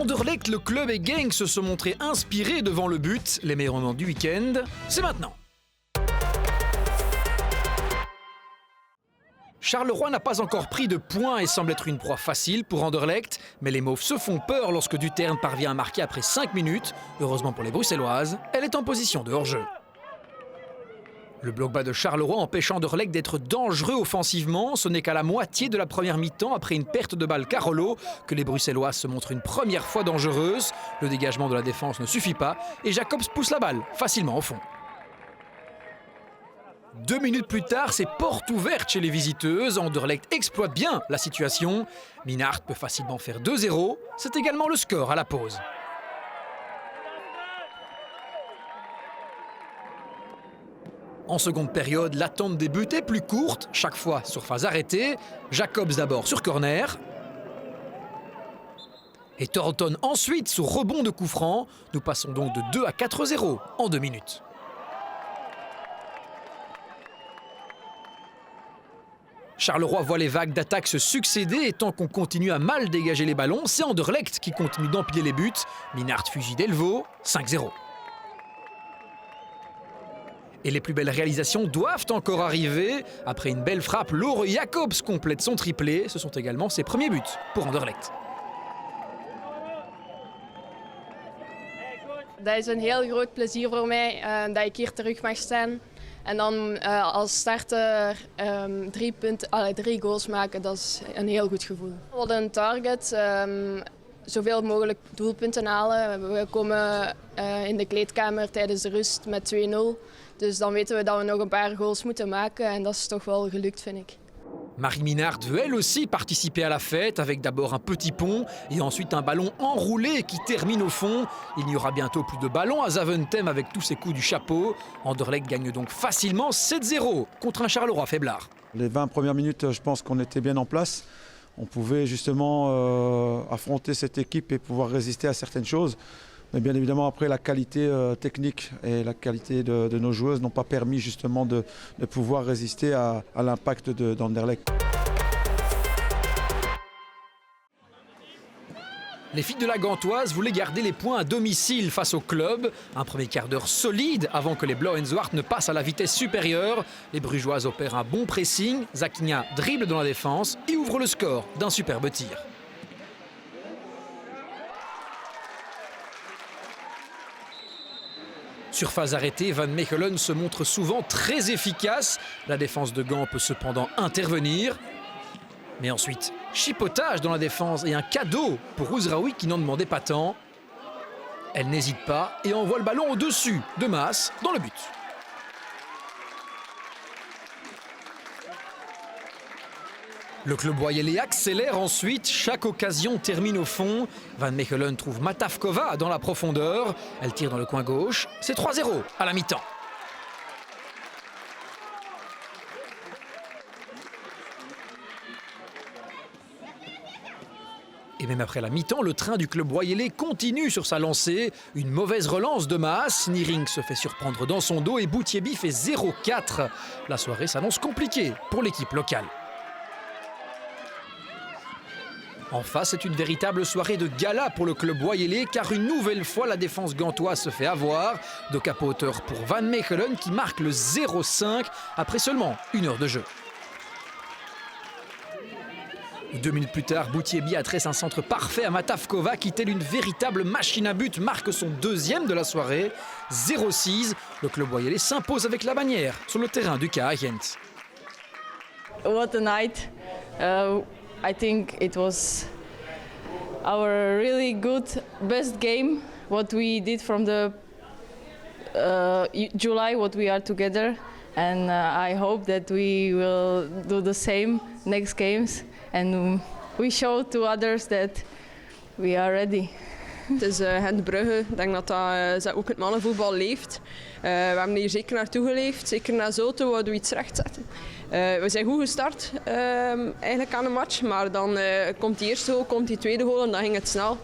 Anderlecht, le club et Genk se sont montrés inspirés devant le but. Les meilleurs moments du week-end, c'est maintenant. Charleroi n'a pas encore pris de points et semble être une proie facile pour Anderlecht, mais les Mauves se font peur lorsque Dutern parvient à marquer après 5 minutes. Heureusement pour les Bruxelloises, elle est en position de hors-jeu. Le bloc bas de Charleroi empêche Anderlecht d'être dangereux offensivement. Ce n'est qu'à la moitié de la première mi-temps, après une perte de balle Carolo, que les Bruxelloises se montrent une première fois dangereuses. Le dégagement de la défense ne suffit pas et Jacobs pousse la balle facilement au fond. 2 minutes plus tard, c'est porte ouverte chez les visiteuses. Anderlecht exploite bien la situation. Minnaert peut facilement faire 2-0. C'est également le score à la pause. En seconde période, l'attente des buts est plus courte, chaque fois sur phase arrêtée. Jacobs d'abord sur corner. Et Thornton ensuite sur rebond de coup franc. Nous passons donc de 2 à 4-0 en 2 minutes. Charleroi voit les vagues d'attaque se succéder et tant qu'on continue à mal dégager les ballons, c'est Anderlecht qui continue d'empiler les buts. Minnaert fusille Delvaux, 5-0. Et les plus belles réalisations doivent encore arriver. Après une belle frappe, Laure Jacobs complète son triplé. Ce sont également ses premiers buts pour Anderlecht. Dat is een heel groot plezier voor mij dat ik hier terug mag staan. En dan als starter 3 goals maken, dat is een heel goed gevoel. We hadden een target, zoveel mogelijk doelpunten halen. We komen in de kleedkamer tijdens de rust met 2-0. Dus dan weten we dat we nog een paar goals moeten maken en dat is toch wel gelukt, vind ik. Marie Minnaert veut elle aussi participer à la fête avec d'abord un petit pont et ensuite un ballon enroulé qui termine au fond. Il n'y aura bientôt plus de ballons à Zaventem avec tous ses coups du chapeau. Anderlecht gagne donc facilement 7-0 contre un Charleroi faiblard. Les 20 premières minutes, je pense qu'on était bien en place. On pouvait justement affronter cette équipe et pouvoir résister à certaines choses. Mais bien évidemment, après, la qualité technique et la qualité de nos joueuses n'ont pas permis justement de pouvoir résister à l'impact d'Anderlecht. Les filles de la Gantoise voulaient garder les points à domicile face au club. Un premier quart d'heure solide avant que les Blauw-en-Zwart ne passent à la vitesse supérieure. Les Brugeoises opèrent un bon pressing. Zakina dribble dans la défense et ouvre le score d'un superbe tir. Sur phase arrêtée, Van Mechelen se montre souvent très efficace. La défense de Gand peut cependant intervenir. Mais ensuite, chipotage dans la défense et un cadeau pour Ouzraoui qui n'en demandait pas tant. Elle n'hésite pas et envoie le ballon au-dessus de Maas dans le but. Le club Boyelé accélère ensuite, chaque occasion termine au fond. Van Mechelen trouve Matavkova dans la profondeur. Elle tire dans le coin gauche, c'est 3-0 à la mi-temps. Et même après la mi-temps, le train du club Boyelé continue sur sa lancée. Une mauvaise relance de Maas. Niering se fait surprendre dans son dos et Boutiebi fait 0-4. La soirée s'annonce compliquée pour l'équipe locale. En face, c'est une véritable soirée de gala pour le club Boyelé car une nouvelle fois, la défense gantoise se fait avoir. De capot hauteur pour Van Mechelen qui marque le 0-5 après seulement 1 heure de jeu. 2 minutes plus tard, Boutiebi adresse un centre parfait à Matavkova qui, telle une véritable machine à but, marque son 2e de la soirée. 0-6, le club Boyelé s'impose avec la bannière sur le terrain du KA Gent. What a night. I think it was our really good best game. What we did from the July, what we are together, and I hope that we will do the same next games, and we show to others that we are ready. Het is Gent Brugge. Ik denk dat ook het mannenvoetbal leeft. We hebben hier zeker naartoe geleefd. Zeker na Zulte wouden we iets rechtzetten. We zijn goed gestart eigenlijk aan de match. Maar dan komt die eerste goal, komt die tweede goal en dan ging het snel.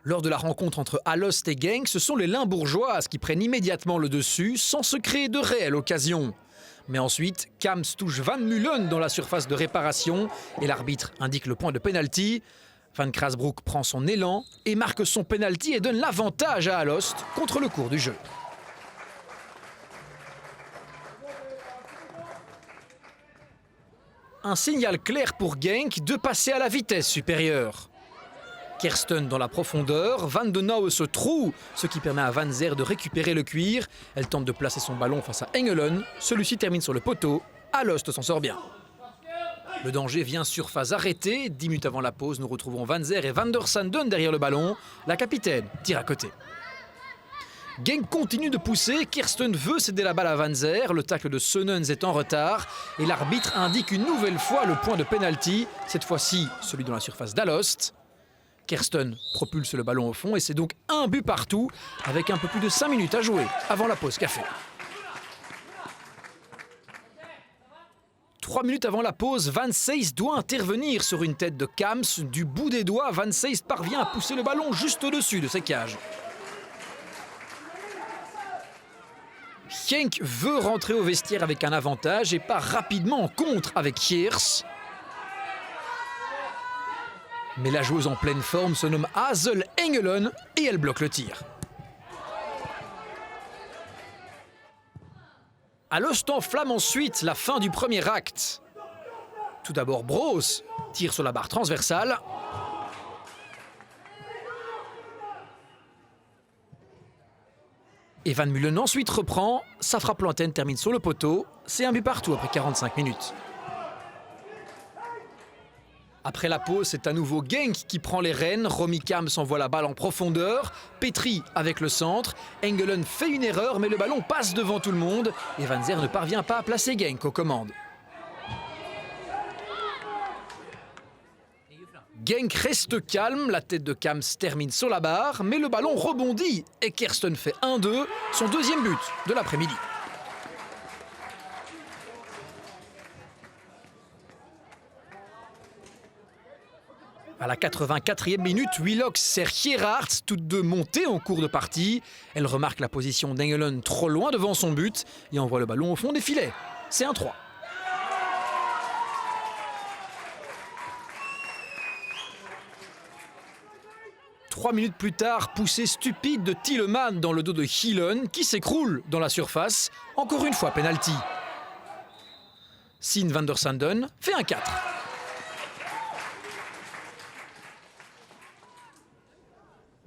Lors de la rencontre entre Alost et Genk, ce sont les Limbourgeoises qui prennent immédiatement le dessus sans se créer de réelles occasions. Mais ensuite, Kams touche Van Mullen dans la surface de réparation et l'arbitre indique le point de pénalty. Van Krasbroek prend son élan et marque son pénalty et donne l'avantage à Alost contre le cours du jeu. Un signal clair pour Genk de passer à la vitesse supérieure. Kersten dans la profondeur, Van de Nouwen se troue, ce qui permet à Van Zer de récupérer le cuir. Elle tente de placer son ballon face à Engelen, celui-ci termine sur le poteau, Alost s'en sort bien. Le danger vient sur phase arrêtée, 10 minutes avant la pause, nous retrouvons Van Zer et Van der Sanden derrière le ballon, la capitaine tire à côté. Genk continue de pousser, Kersten veut céder la balle à Van Zer, le tacle de Sonnens est en retard et l'arbitre indique une nouvelle fois le point de pénalty, cette fois-ci celui dans la surface d'Alost. Kersten propulse le ballon au fond et c'est donc un but partout avec un peu plus de 5 minutes à jouer avant la pause café. 3 minutes avant la pause, Van Seist doit intervenir sur une tête de Kams. Du bout des doigts, Van Seist parvient à pousser le ballon juste au-dessus de ses cages. Genk veut rentrer au vestiaire avec un avantage et part rapidement en contre avec Geers. Mais la joueuse en pleine forme se nomme Hazel Engelen et elle bloque le tir. Alost enflamme ensuite la fin du premier acte. Tout d'abord Broos tire sur la barre transversale. Et Van Mullen ensuite reprend, sa frappe lointaine termine sur le poteau. C'est un but partout après 45 minutes. Après la pause, c'est à nouveau Genk qui prend les rênes. Romy Kams envoie la balle en profondeur. Petri avec le centre. Engelen fait une erreur, mais le ballon passe devant tout le monde. Et Van Zer ne parvient pas à placer Genk aux commandes. Genk reste calme, la tête de Kams termine sur la barre, mais le ballon rebondit et Kersten fait 1-2, son deuxième but de l'après-midi. À la 84e minute, Willox sert Gerhardt, toutes deux montées en cours de partie. Elle remarque la position d'Engelen trop loin devant son but et envoie le ballon au fond des filets. C'est 1-3. Trois minutes plus tard, poussée stupide de Tilleman dans le dos de Hielen qui s'écroule dans la surface. Encore une fois, penalty. Sien van der Sanden fait 1-4.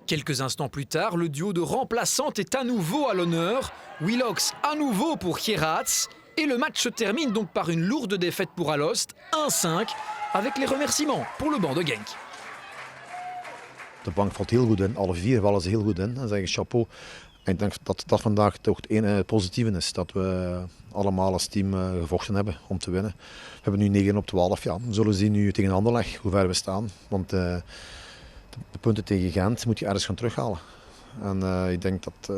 Quelques instants plus tard, le duo de remplaçantes est à nouveau à l'honneur. Willox à nouveau pour Gerhardt. Et le match se termine donc par une lourde défaite pour Alost, 1-5, avec les remerciements pour le banc de Genk. De bank valt heel goed in, alle vier vallen ze heel goed in. Dan zeg ik chapeau. En ik denk dat dat vandaag toch het ene positieve is. Dat we allemaal als team gevochten hebben om te winnen. We hebben nu 9 op 12. Ja. We zullen zien nu tegen Anderlecht hoe ver we staan. Want de punten tegen Gent moet je ergens gaan terughalen. En ik denk dat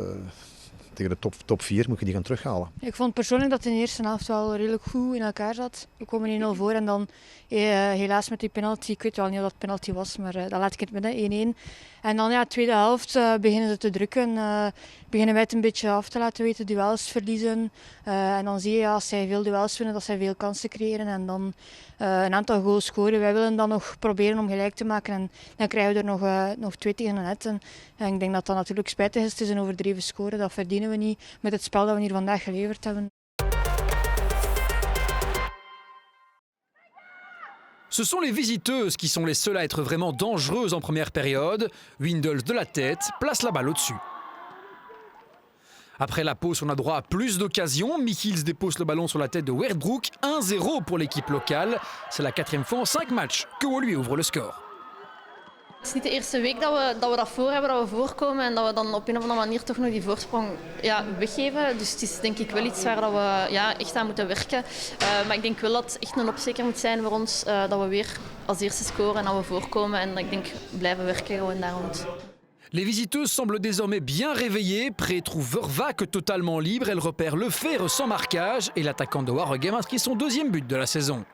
tegen de top 4 moet je die gaan terughalen. Ik vond persoonlijk dat in de eerste helft wel redelijk goed in elkaar zat. We komen 1-0 voor en dan helaas met die penalty. Ik weet wel niet of dat penalty was, maar dat laat ik in het midden, 1-1. En dan ja, de tweede helft beginnen ze te drukken. Beginnen wij het een beetje af te laten weten, duels verliezen. En dan zie je als zij veel duels winnen, dat zij veel kansen creëren. En dan een aantal goals scoren. Wij willen dan nog proberen om gelijk te maken. En dan krijgen we er nog 2 tegen de net. En ik denk dat dat natuurlijk spijtig is. Het is een overdreven score. Dat verdienen we niet met het spel dat we hier vandaag geleverd hebben. Ce sont les visiteuses qui sont les seules à être vraiment dangereuses en première période. Windels de la tête place la balle au-dessus. Après la pause, on a droit à plus d'occasions. Michiels dépose le ballon sur la tête de Werdbroek. 1-0 pour l'équipe locale. C'est la 4e fois en 5 matchs que Woluwe ouvre le score. Het is niet de eerste week dat we dat voor hebben, dat we voorkomen en dat we dan op een of andere manier toch nog die voorsprong weggeven. Dus het is denk ik wel iets waar dat we echt aan moeten werken. Maar ik denk wel dat het echt een opzeker moet zijn voor ons dat we weer als eerste scoren en dat we voorkomen. En ik denk blijven werken gewoon daar rond. Les visiteuses semblent désormais bien réveillées. Pre trouve Vervaak totalement libre. Elle repère Lefebvre sans marquage et l'attaquant de Waregem inscrit son 2e but de la saison.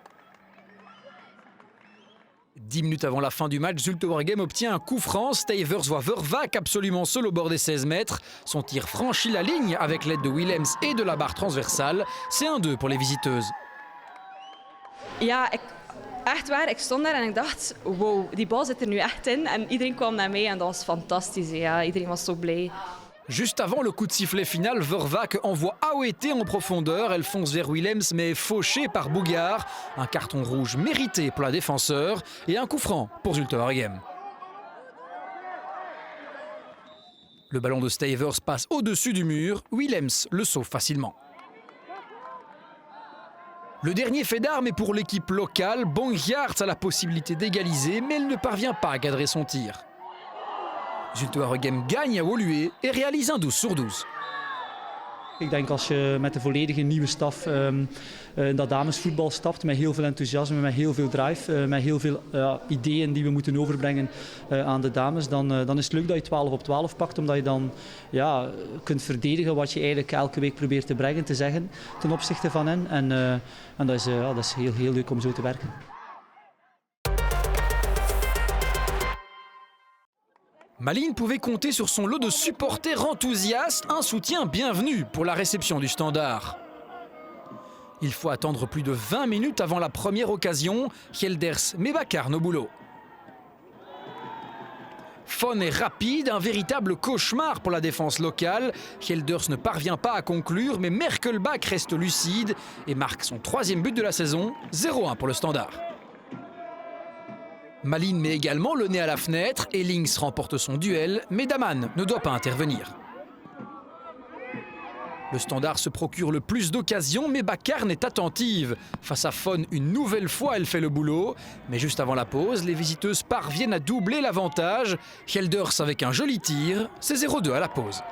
10 minutes avant la fin du match, Zulte Waregem obtient un coup franc. Stuyvers voit Vervaak absolument seul au bord des 16 mètres. Son tir franchit la ligne avec l'aide de Willems et de la barre transversale. C'est 1-2 pour les visiteuses. Ja, echt waar, ik stond daar en ik dacht, wow, die bal zit er nu echt in. En iedereen kwam naar mij en dat was fantastisch. Ja, iedereen was zo blij. Juste avant le coup de sifflet final, Vervaak envoie Aoueté en profondeur. Elle fonce vers Willems mais est fauchée par Bougard. Un carton rouge mérité pour la défenseur et un coup franc pour Zulte Waregem. Le ballon de Stuyvers passe au-dessus du mur. Willems le sauve facilement. Le dernier fait d'armes est pour l'équipe locale. Bongiarts a la possibilité d'égaliser, mais elle ne parvient pas à cadrer son tir. Zulte Waregem gagne à Woluwe et réalise un 12 sur 12. Ik denk als je met de volledige nieuwe staf in dat damesvoetbal stapt, met heel veel enthousiasme, met heel veel drive, met heel veel ideeën die we moeten overbrengen aan de dames, dan is het leuk dat je 12 op 12 pakt, omdat je dan kunt verdedigen wat je eigenlijk elke week probeert te brengen, te zeggen ten opzichte van hen. En dat is heel leuk om zo te werken. Malines pouvait compter sur son lot de supporters enthousiastes, un soutien bienvenu pour la réception du Standard. Il faut attendre plus de 20 minutes avant la première occasion. Gelders met Bakarn au boulot. Fon est rapide, un véritable cauchemar pour la défense locale. Gelders ne parvient pas à conclure, mais Merkelbach reste lucide et marque son 3e but de la saison, 0-1 pour le Standard. Malines met également le nez à la fenêtre. Ellings remporte son duel, mais Daman ne doit pas intervenir. Le Standard se procure le plus d'occasions, mais Bakarn est attentive. Face à Fon, une nouvelle fois, elle fait le boulot. Mais juste avant la pause, les visiteuses parviennent à doubler l'avantage. Gelders avec un joli tir, c'est 0-2 à la pause.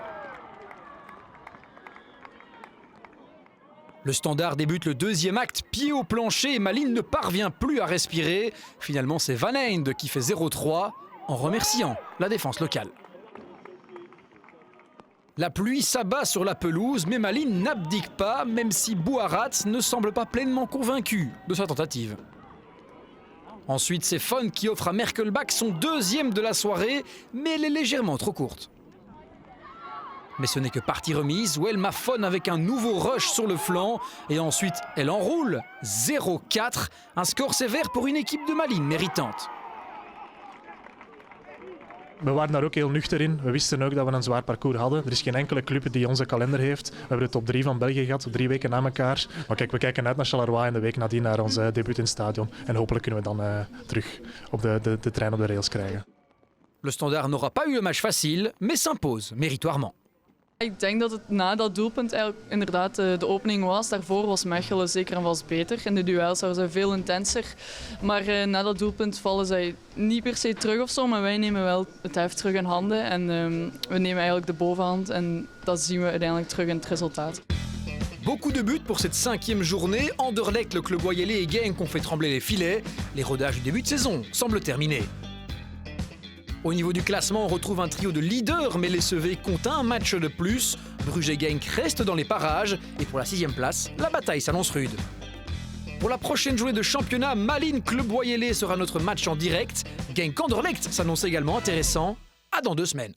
Le Standard débute le 2e acte, pied au plancher, et Malines ne parvient plus à respirer. Finalement, c'est Van Einde qui fait 0-3 en remerciant la défense locale. La pluie s'abat sur la pelouse, mais Malines n'abdique pas, même si Bouharat ne semble pas pleinement convaincu de sa tentative. Ensuite, c'est Fon qui offre à Merkelbach son 2e de la soirée, mais elle est légèrement trop courte. Mais ce n'est que partie remise, où elle Fon avec un nouveau rush sur le flanc. Et ensuite, elle enroule 0-4. Un score sévère pour une équipe de Malines méritante. We waren daar ook heel nuchter in. We wisten ook dat we een zwaar parcours hadden. Er is geen enkele club die onze kalender heeft. We hebben de top 3 van België gehad, 3 weken na elkaar. Maar kijk, we kijken uit naar Charleroi en de week nadien naar ons debuut in het stadion. En hopelijk kunnen we dan terug op de trein op de rails krijgen. Le Standard n'aura pas eu le match facile, mais s'impose méritoirement. Ik denk dat het na dat doelpunt eigenlijk inderdaad de opening was. Daarvoor was Mechelen zeker en vast beter. In de duels waren ze veel intenser. Maar na dat doelpunt vallen zij niet per se terug of zo. Maar wij nemen wel het heft terug in handen. En we nemen eigenlijk de bovenhand. En dat zien we uiteindelijk terug in het resultaat. Beaucoup de buts pour cette 5e journée. Anderlecht, le club Loyalais et Genk ont fait trembler les filets. Les rodages du début de saison semblent terminés. Au niveau du classement, on retrouve un trio de leaders, mais les CV comptent un match de plus. Bruges et Genk restent dans les parages. Et pour la 6e place, la bataille s'annonce rude. Pour la prochaine journée de championnat, Malines Club Loyalais sera notre match en direct. Genk Anderlecht s'annonce également intéressant. À dans 2 semaines.